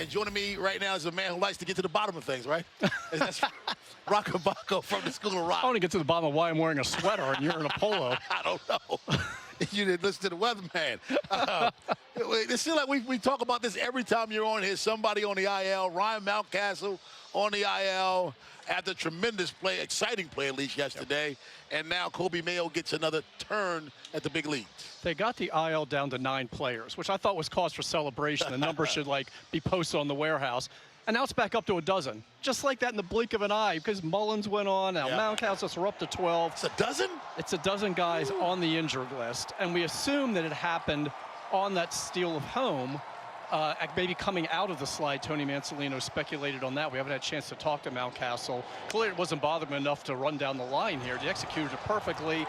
And joining me right now is a man who likes to get to the bottom of things, right? That's Roch Kubatko from the School of Rock. I want to get to the bottom of why I'm wearing a sweater and you're in a polo. I don't know. You didn't listen to the weatherman. It seems like we talk about this every time you're on here. Somebody on the IL. Ryan Mountcastle on the IL after tremendous play, exciting play at least yesterday. And now Coby Mayo gets another turn at the big leagues. They got the IL down to 9 players, which I thought was cause for celebration. The number should be posted on the warehouse. And now it's back up to a dozen, just like that in the blink of an eye, because Mullins went on. Now Mountcastle, we're up to 12. It's a dozen? It's a dozen guys on the injured list, and we assume that it happened on that steal of home. Maybe coming out of the slide, Tony Mansolino speculated on that. We haven't had a chance to talk to Mountcastle. Clearly, it wasn't bothering him enough to run down the line here. They executed it perfectly.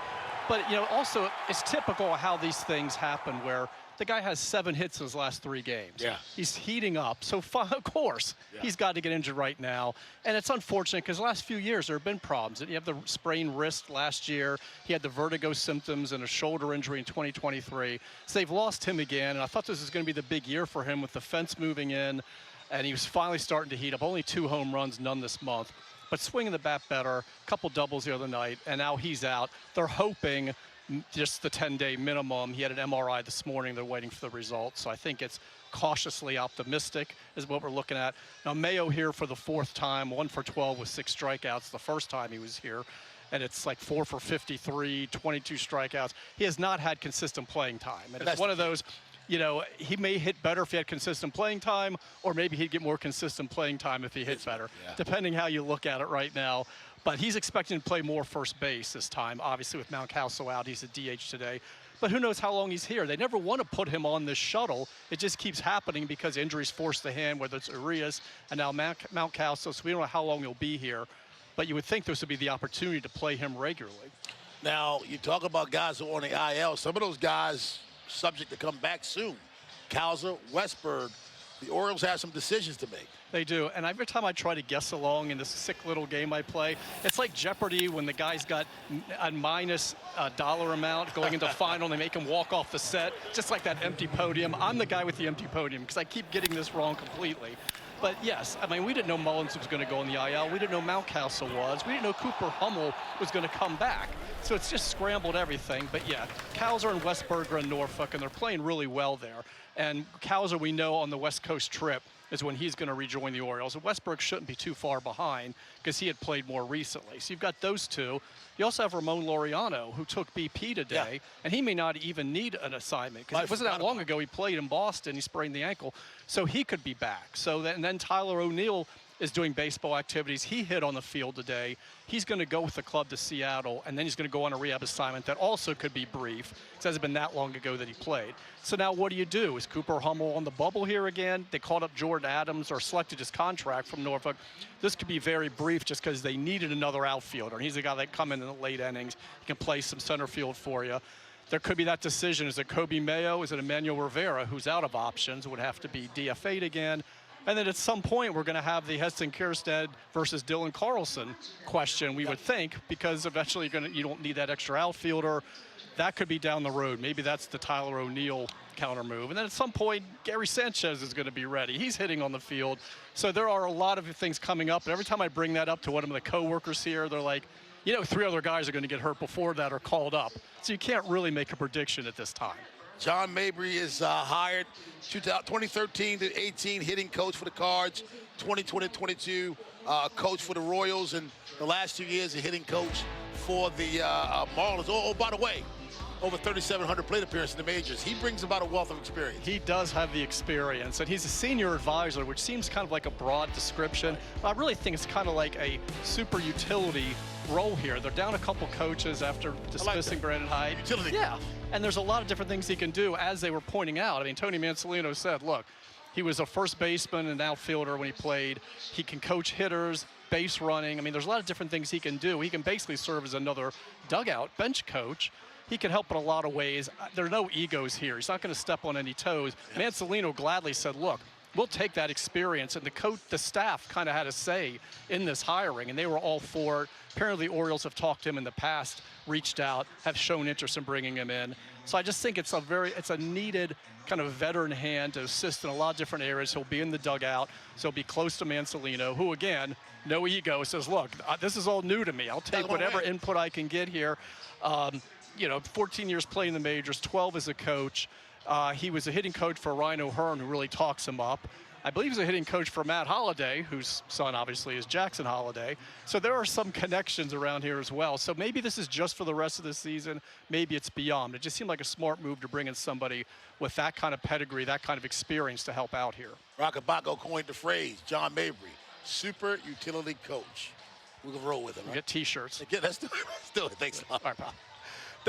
But, you know, also, it's typical how these things happen where the guy has 7 hits in his last 3 games. Yeah. He's heating up. So, of course, he's got to get injured right now. And it's unfortunate because the last few years there have been problems. You have the sprained wrist last year. He had the vertigo symptoms and a shoulder injury in 2023. So they've lost him again. And I thought this was going to be the big year for him with the fence moving in. And he was finally starting to heat up. Only 2 home runs, none this month. But swinging the bat better, a couple doubles the other night, and now he's out. They're hoping just the 10-day minimum. He had an MRI this morning. They're waiting for the results. So I think it's cautiously optimistic is what we're looking at. Now, Mayo here for the 4th time, 1 for 12 with 6 strikeouts the first time he was here. And it's like 4 for 53, 22 strikeouts. He has not had consistent playing time. And it's one of those, you know, he may hit better if he had consistent playing time, or maybe he'd get more consistent playing time if he hit better, depending how you look at it right now. But he's expecting to play more first base this time. Obviously, with Mountcastle out, he's a DH today. But who knows how long he's here. They never want to put him on this shuttle. It just keeps happening because injuries force the hand, whether it's Oriole and now Mountcastle, so we don't know how long he'll be here. But you would think this would be the opportunity to play him regularly. Now, you talk about guys who are on the IL. Some of those guys subject to come back soon. Cowser, Westberg. The Orioles have some decisions to make. They do, and every time I try to guess along in this sick little game I play, it's like Jeopardy when the guy's got a minus dollar amount going into final and they make him walk off the set, just like that empty podium. I'm the guy with the empty podium because I keep getting this wrong completely. But yes, I mean, we didn't know Mullins was going to go on the IL. We didn't know Mountcastle was. We didn't know Cooper Hummel was going to come back. So it's just scrambled everything. But yeah, Cowser and Westberg are in Norfolk, and they're playing really well there. And Cowser, we know on the West Coast trip, is when he's going to rejoin the Orioles. And Westberg shouldn't be too far behind because he had played more recently. So you've got those two. You also have Ramon Laureano, who took BP today, and he may not even need an assignment because it wasn't that long ago he played in Boston. He sprained the ankle, so he could be back. So and then Tyler O'Neill is doing baseball activities. He hit on the field today. He's going to go with the club to Seattle, and then he's going to go on a rehab assignment that also could be brief. It hasn't been that long ago that he played. So now what do? Is Cooper Hummel on the bubble here again? They called up Jordan Adams or selected his contract from Norfolk. This could be very brief just because they needed another outfielder, and he's a guy that come in the late innings. He can play some center field for you. There could be that decision. Is it Coby Mayo? Is it Emmanuel Rivera, who's out of options, would have to be DFA'd again? And then at some point, we're going to have the Heston Kjerstad versus Dylan Carlson question, we would think, because eventually you don't need that extra outfielder. That could be down the road. Maybe that's the Tyler O'Neill counter move. And then at some point, Gary Sanchez is going to be ready. He's hitting on the field. So there are a lot of things coming up. And every time I bring that up to one of the coworkers here, they're like, you know, 3 other guys are going to get hurt before that are called up. So you can't really make a prediction at this time. John Mabry is hired 2013 to 18 hitting coach for the Cards, 2020-22 coach for the Royals, and the last 2 years a hitting coach for the Marlins. Oh, by the way, over 3,700 plate appearances in the majors. He brings about a wealth of experience. He does have the experience, and he's a senior advisor, which seems kind of like a broad description. But I really think it's kind of like a super utility role here. They're down a couple coaches after dismissing Brandon Hyde. Utility. Yeah, and there's a lot of different things he can do, as they were pointing out. I mean, Tony Mansolino said, look, he was a first baseman and outfielder when he played. He can coach hitters, base running. I mean, there's a lot of different things he can do. He can basically serve as another dugout bench coach. He can help in a lot of ways. There are no egos here. He's not going to step on any toes. Mansolino gladly said, look, we'll take that experience. And the staff kind of had a say in this hiring, and they were all for it. Apparently, the Orioles have talked to him in the past, reached out, have shown interest in bringing him in. So I just think it's a needed kind of veteran hand to assist in a lot of different areas. He'll be in the dugout, so he'll be close to Mansolino, who, again, no ego, says, look, this is all new to me. I'll take whatever input I can get here. 14 years playing the majors, 12 as a coach. He was a hitting coach for Ryan O'Hearn, who really talks him up. I believe he's a hitting coach for Matt Holliday, whose son obviously is Jackson Holliday. So there are some connections around here as well. So maybe this is just for the rest of the season. Maybe it's beyond. It just seemed like a smart move to bring in somebody with that kind of pedigree, that kind of experience to help out here. Roch Kubatko coined the phrase, John Mabry, super utility coach. We can roll with him. We'll get T-shirts. Yeah, let's do it. Let's do it. Thanks a lot. All right, pal.